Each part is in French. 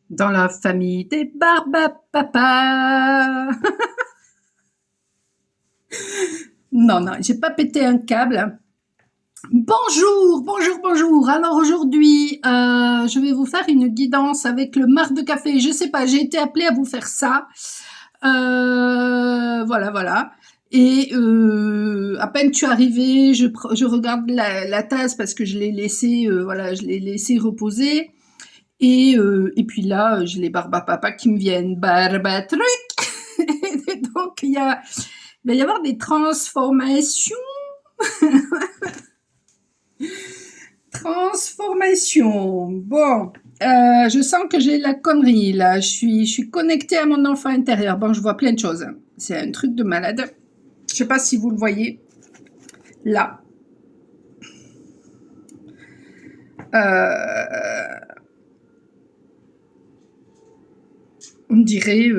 Dans la famille des Barbapapa. Non, non, j'ai pas pété un câble. Bonjour, bonjour, bonjour. Alors aujourd'hui, je vais vous faire une guidance avec le marc de café. Je sais pas, j'ai été appelée à vous faire ça. Voilà, voilà. Et à peine tu es arrivé, je regarde la tasse parce que je l'ai laissé, voilà, je l'ai laissé reposer. Et puis là, j'ai les Barbapapa qui me viennent. Barbatruc. Donc il va y avoir des transformations. Transformation. Bon, je sens que j'ai la connerie là. Je suis connectée à mon enfant intérieur. Bon, je vois plein de choses. C'est un truc de malade. Je sais pas si vous le voyez là. Euh, on dirait,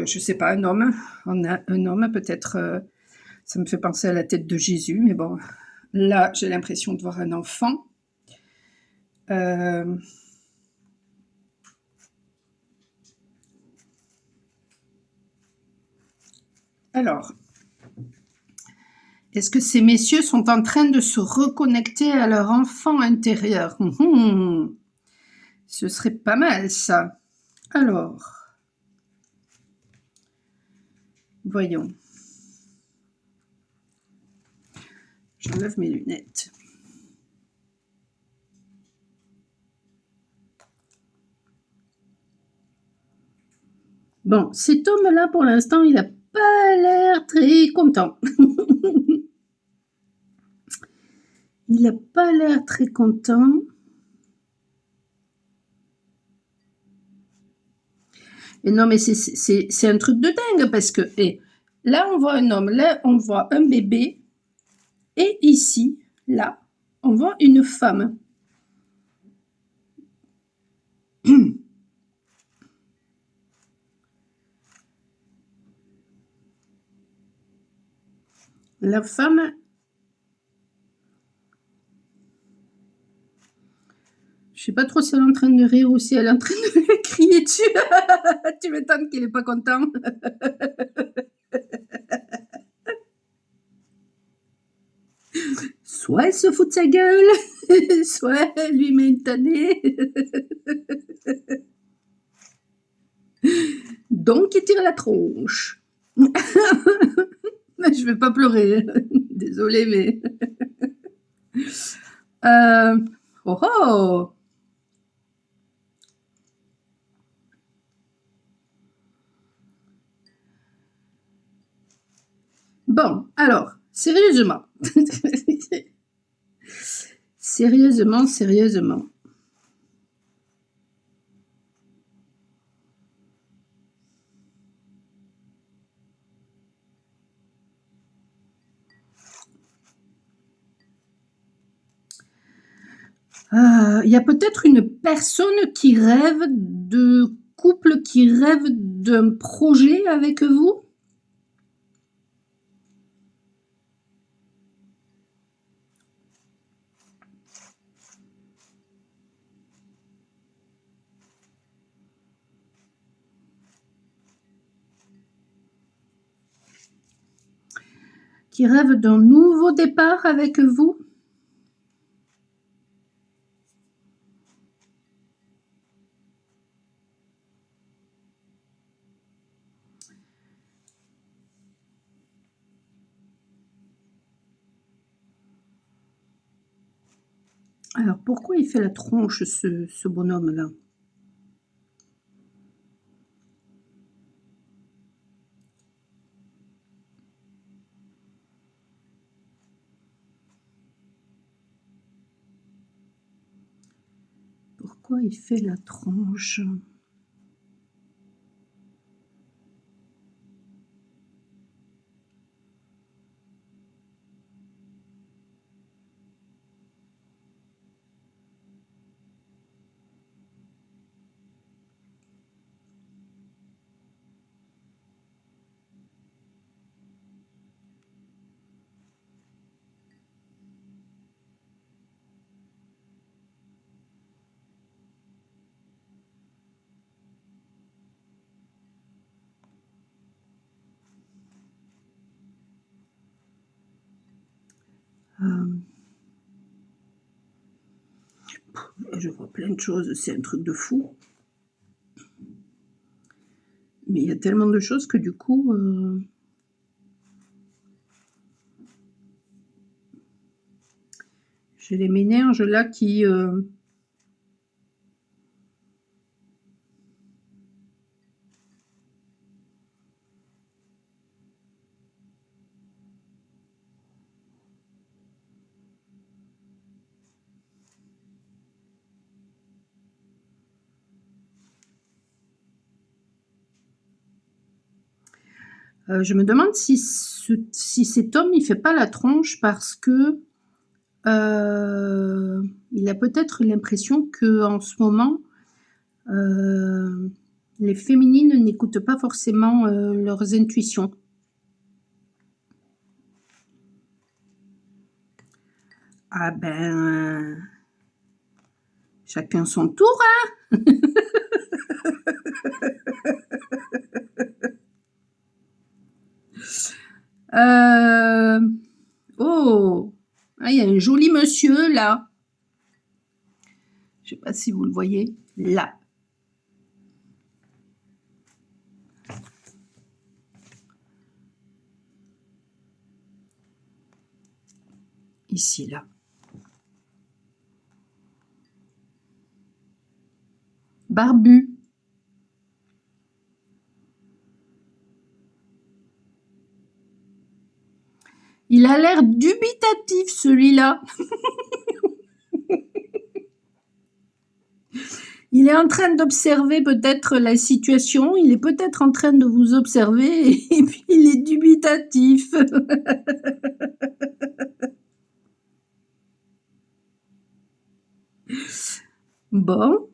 je sais pas, un homme. On a un homme peut-être. Ça me fait penser à la tête de Jésus, mais bon, là, j'ai l'impression de voir un enfant. Euh, alors, est-ce que ces messieurs sont en train de se reconnecter à leur enfant intérieur? Ce serait pas mal, ça. Alors, voyons. J'enlève mes lunettes. Bon, cet homme-là, pour l'instant, il n'a pas l'air très content. Il n'a pas l'air très content. Et non, mais c'est un truc de dingue parce que là, on voit un homme, là, on voit un bébé, et ici, là, on voit une femme. La femme, je sais pas trop si elle est en train de rire ou si elle est en train de crier dessus. Tu m'étonnes qu'il est pas content. Soit elle se fout de sa gueule, soit elle lui met une tannée. Donc il tire la tronche. Mais je vais pas pleurer. Désolée, mais. Oh oh. Bon, alors, sérieusement. Sérieusement, sérieusement. Il y a peut-être une personne qui rêve de couple qui rêve d'un projet avec vous. Qui rêve d'un nouveau départ avec vous. Alors, pourquoi il fait la tronche, ce bonhomme-là? Pourquoi il fait la tronche? je vois plein de choses, c'est un truc de fou. Mais il y a tellement de choses que du coup, j'ai les méninges là qui, je me demande si cet homme, il fait pas la tronche parce que, il a peut-être l'impression qu'en ce moment, heu, les féminines n'écoutent pas forcément, leurs intuitions. Ah ben, chacun son tour, hein! Oh! Ah, il y a un joli monsieur là. Je sais pas si vous le voyez, là. Ici, là. Barbu. Il a l'air dubitatif, celui-là. Il est en train d'observer peut-être la situation, il est peut-être en train de vous observer et puis il est dubitatif. Bon.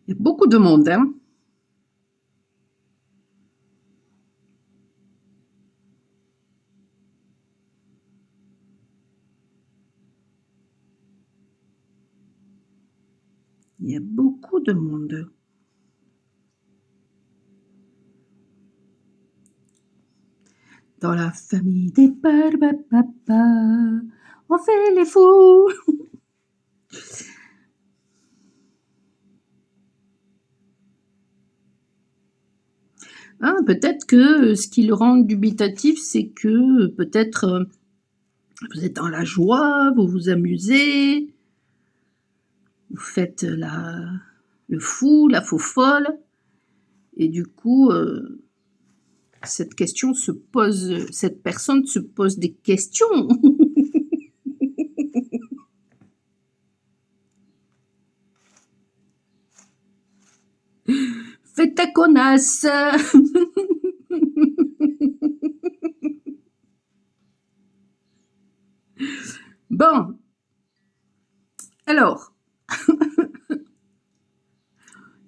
Il y a beaucoup de monde, hein. Il y a beaucoup de monde. Dans la famille des Barbapapa, on fait les fous. Ah, peut-être que ce qui le rend dubitatif, c'est que peut-être vous êtes dans la joie, vous vous amusez, vous faites le fou, la faux folle, et du coup, cette personne se pose des questions. Fais ta connasse. Bon, alors,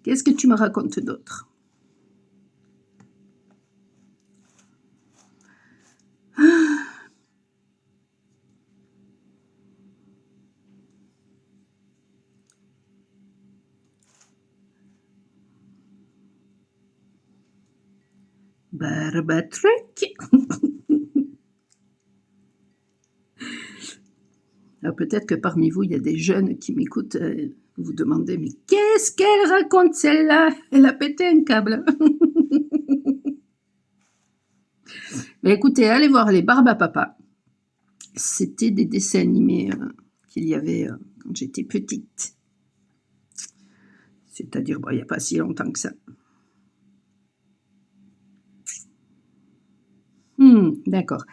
qu'est-ce que tu me racontes d'autre? Barbatruc. Alors peut-être que parmi vous, il y a des jeunes qui m'écoutent, vous vous demandez: «Mais qu'est-ce qu'elle raconte celle-là? Elle a pété un câble». Mais écoutez, allez voir les Barbapapa. C'était des dessins animés, qu'il y avait, quand j'étais petite. C'est-à-dire, bah, il y a pas si longtemps que ça. D'accord.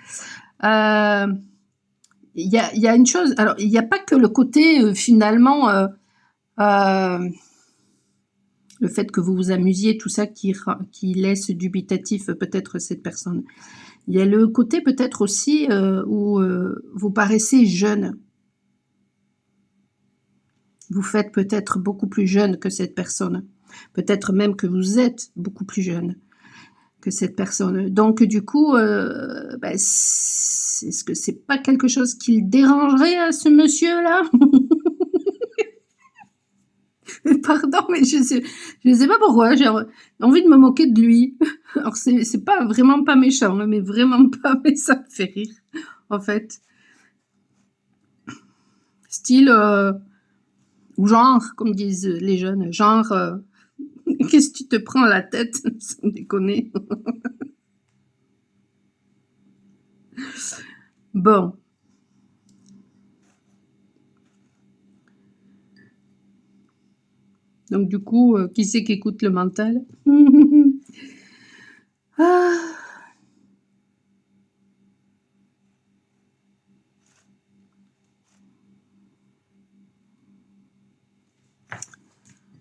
Il y a une chose, alors il y a pas que le côté, finalement, le fait que vous vous amusiez, tout ça qui laisse dubitatif, peut-être cette personne. Il y a le côté peut-être aussi, où, vous paraissez jeune. Vous faites peut-être beaucoup plus jeune que cette personne. Peut-être même que vous êtes beaucoup plus jeune. que cette personne. Donc du coup, bah, est-ce que c'est pas quelque chose qui le dérangerait à ce monsieur-là? Pardon, mais je sais pas pourquoi, j'ai envie de me moquer de lui. Alors c'est pas vraiment pas méchant, hein, mais vraiment pas, mais ça me fait rire, en fait. Style, ou genre, comme disent les jeunes, genre, qu'est-ce que tu te prends à la tête? Sans déconner. Bon. Donc du coup, qui c'est qui écoute le mental? Ah.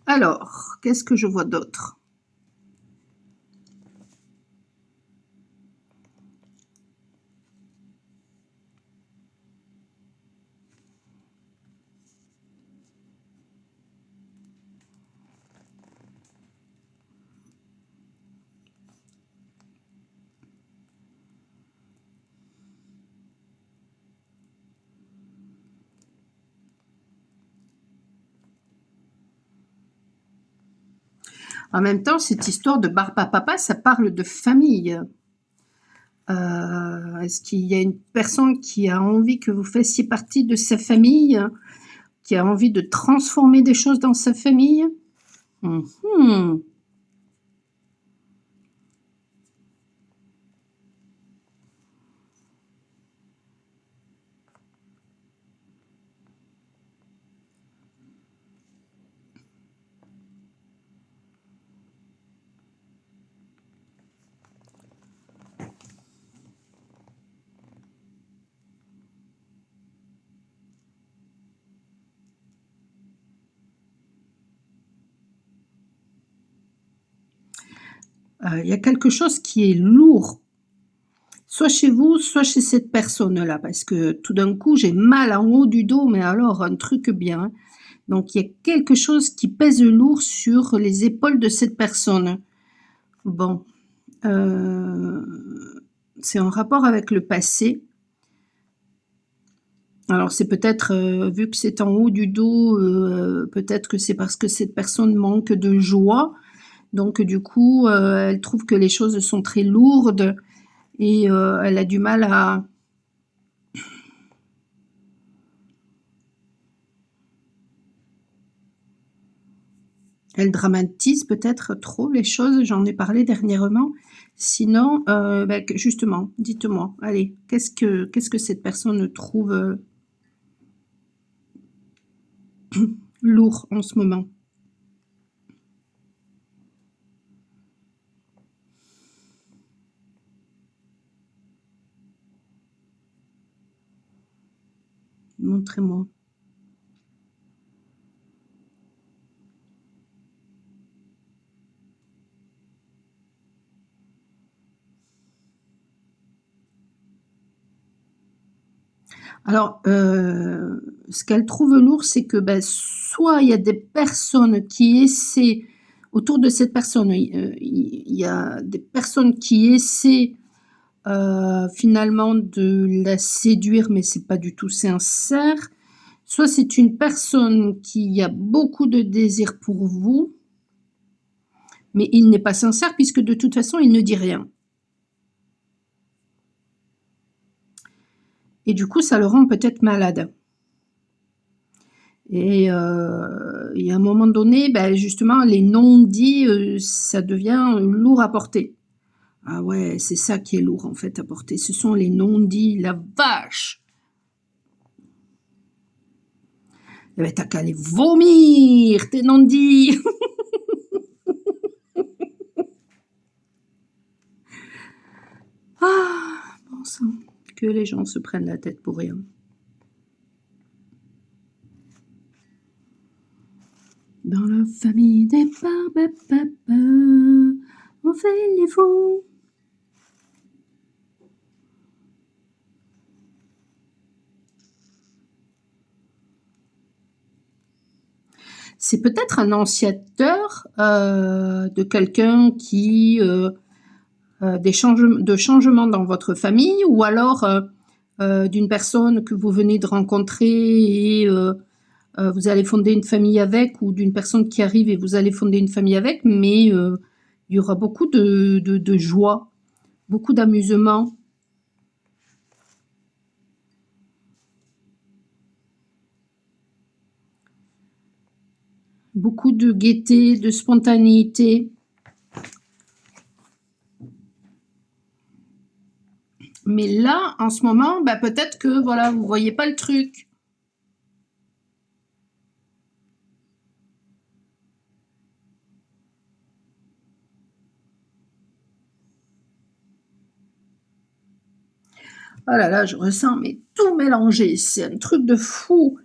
Alors, qu'est-ce que je vois d'autre? En même temps, cette histoire de barbe à papa, ça parle de famille. Est-ce qu'il y a une personne qui a envie que vous fassiez partie de sa famille, qui a envie de transformer des choses dans sa famille? Mhm. Il y a quelque chose qui est lourd, soit chez vous, soit chez cette personne-là, parce que tout d'un coup, j'ai mal en haut du dos, mais alors un truc bien, hein. Donc il y a quelque chose qui pèse lourd sur les épaules de cette personne. Bon, c'est en rapport avec le passé. Alors c'est peut-être, vu que c'est en haut du dos, peut-être que c'est parce que cette personne manque de joie. Donc du coup, elle trouve que les choses sont très lourdes et elle a du mal à elle dramatise peut-être trop les choses, j'en ai parlé dernièrement. Sinon, bah, justement, dites-moi, allez, qu'est-ce que cette personne trouve, lourd en ce moment? Montrez-moi. Alors, ce qu'elle trouve lourd, c'est que, bah, soit il y a des personnes qui essaient autour de cette personne, il y a des personnes qui essaient, finalement de la séduire, mais c'est pas du tout sincère. Soit c'est une personne qui a beaucoup de désir pour vous, mais il n'est pas sincère puisque de toute façon, il ne dit rien. Et du coup, ça le rend peut-être malade. Et à un moment donné, bah, justement, les non-dits, ça devient lourd à porter. Ah ouais, c'est ça qui est lourd en fait à porter. Ce sont les non-dits, la vache! Eh ben, t'as qu'à les vomir, tes non-dits! Ah, bon sang, que les gens se prennent la tête pour rien. Dans la famille des barbes papa, on fait les fous. C'est peut-être un annonciateur de quelqu'un qui de changements dans votre famille ou alors d'une personne que vous venez de rencontrer et vous allez fonder une famille avec ou d'une personne qui arrive et vous allez fonder une famille avec, mais il y aura beaucoup de joie, beaucoup d'amusement. Beaucoup de gaieté, de spontanéité. Mais là, en ce moment, bah, peut-être que voilà, vous voyez pas le truc. Oh là là, je ressens mais tout mélangé, c'est un truc de fou.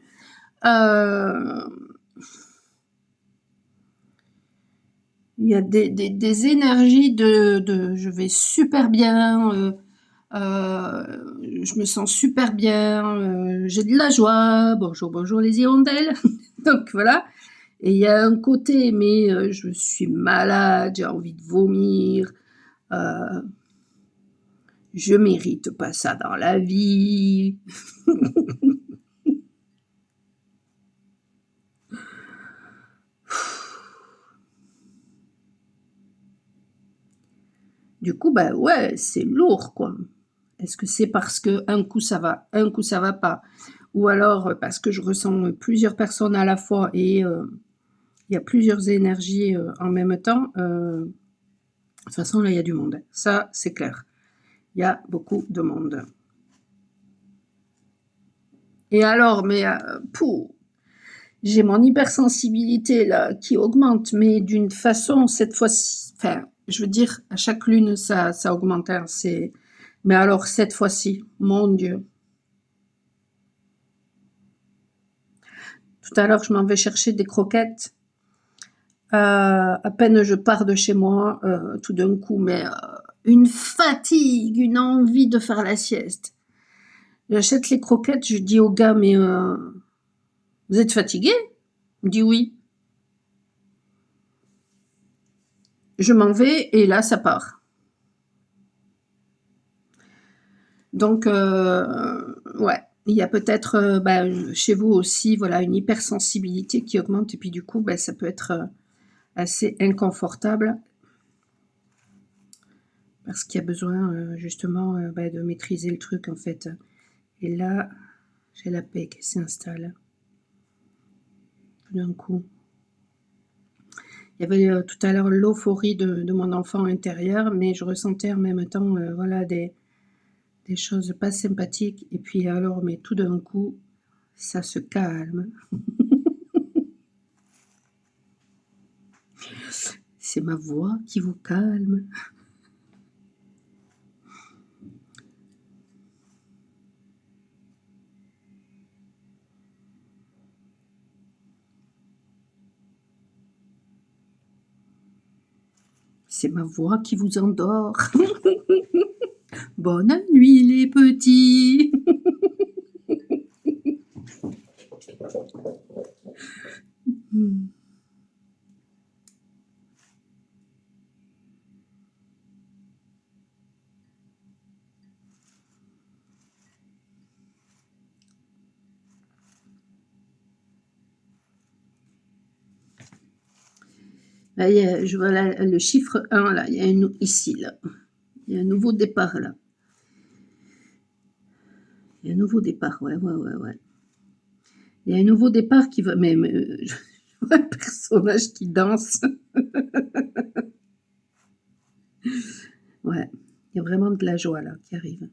Il y a des énergies de je vais super bien, je me sens super bien, j'ai de la joie, bonjour, bonjour les hirondelles. Donc voilà. Et il y a un côté, mais je suis malade, j'ai envie de vomir, je mérite pas ça dans la vie. Du coup, bah ouais, c'est lourd, quoi. Est-ce que c'est parce que un coup ça va, un coup ça va pas? Ou alors parce que je ressens plusieurs personnes à la fois et il y a plusieurs énergies en même temps? De toute façon, là, il y a du monde. Ça, c'est clair. Il y a beaucoup de monde. Et alors, mais pouh, j'ai mon hypersensibilité là qui augmente, mais d'une façon cette fois-ci, enfin, je veux dire, à chaque lune ça augmente, hein, c'est. Mais alors cette fois-ci, mon Dieu. Tout à l'heure, je m'en vais chercher des croquettes. À peine je pars de chez moi, tout d'un coup, mais une fatigue, une envie de faire la sieste. J'achète les croquettes, je dis au gars, mais vous êtes fatigué? Il me dit oui. Je m'en vais et là, ça part. Donc, ouais, il y a peut-être bah, chez vous aussi, voilà, une hypersensibilité qui augmente et puis du coup, bah, ça peut être assez inconfortable parce qu'il y a besoin justement bah, de maîtriser le truc en fait. Et là, j'ai la paix qui s'installe tout d'un coup. Il y avait tout à l'heure l'euphorie de mon enfant intérieur, mais je ressentais en même temps voilà, des choses pas sympathiques. Et puis alors, mais tout d'un coup, ça se calme. C'est ma voix qui vous calme. C'est ma voix qui vous endort. Bonne nuit les petits. Là, je vois le chiffre 1, là, il y a ici, là. Il y a un nouveau départ, là. Il y a un nouveau départ, ouais. Il y a un nouveau départ qui va... Mais je vois un personnage qui danse. Ouais, il y a vraiment de la joie, là, qui arrive.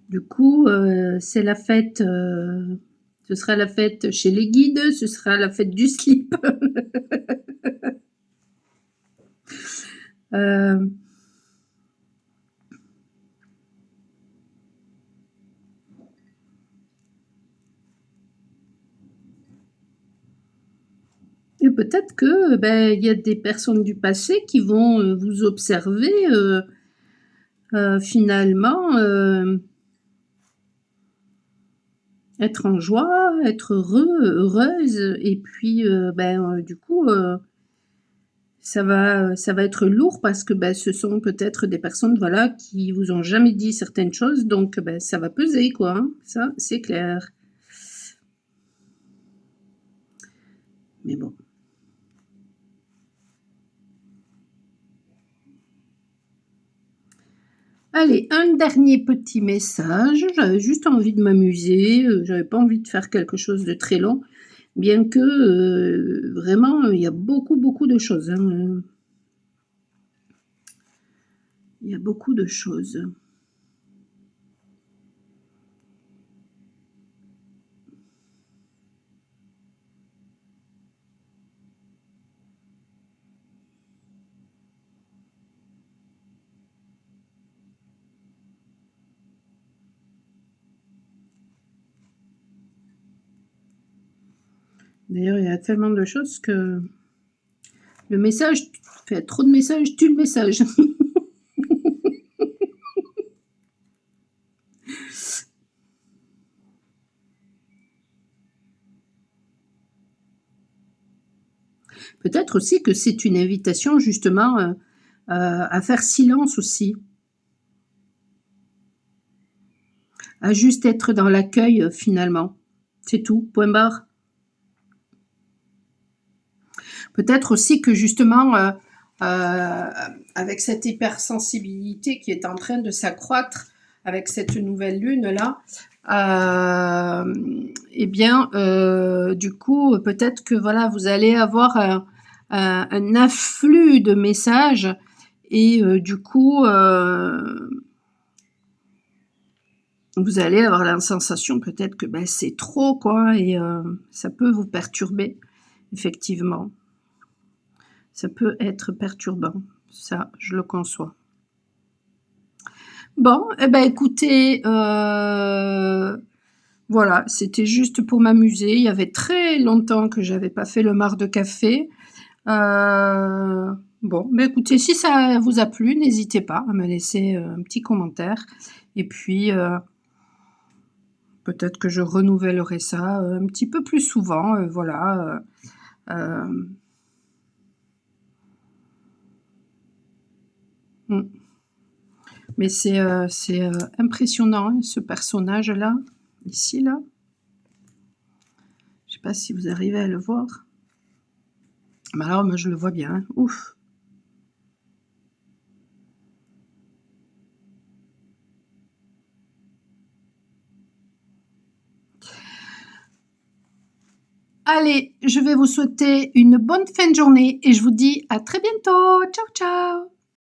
Du coup, c'est la fête... ce sera la fête chez les guides, ce sera la fête du slip. Et peut-être que ben, il y a des personnes du passé qui vont vous observer finalement être en joie, être heureux, heureuse et puis, du coup, ça va être lourd parce que, ce sont peut-être des personnes, voilà, qui vous ont jamais dit certaines choses donc, ça va peser quoi, hein, ça, c'est clair. Mais bon. Allez, un dernier petit message. J'avais juste envie de m'amuser, j'avais pas envie de faire quelque chose de très long, bien que, vraiment, il y a beaucoup, beaucoup de choses, hein, il y a beaucoup de choses. D'ailleurs, il y a tellement de choses que le message fait trop de messages tue le message. Peut-être aussi que c'est une invitation justement, à faire silence aussi, à juste être dans l'accueil, finalement. C'est tout, point barre. Peut-être aussi que justement, avec cette hypersensibilité qui est en train de s'accroître avec cette nouvelle lune-là, du coup, peut-être que voilà, vous allez avoir un afflux de messages et du coup, vous allez avoir la sensation peut-être que, c'est trop quoi et ça peut vous perturber, effectivement. Ça peut être perturbant, ça, je le conçois. Bon, et écoutez, voilà, c'était juste pour m'amuser. Il y avait très longtemps que j'avais pas fait le marc de café. Bon, écoutez, si ça vous a plu, n'hésitez pas à me laisser, un petit commentaire et puis, peut-être que je renouvellerai ça, un petit peu plus souvent, voilà, hem, mmh. Mais c'est, impressionnant, hein, ce personnage-là, ici, là. Je sais pas si vous arrivez à le voir? Mais alors moi je le vois bien, hein. Ouf! Allez, je vais vous souhaiter une bonne fin de journée et je vous dis à très bientôt. Ciao, ciao!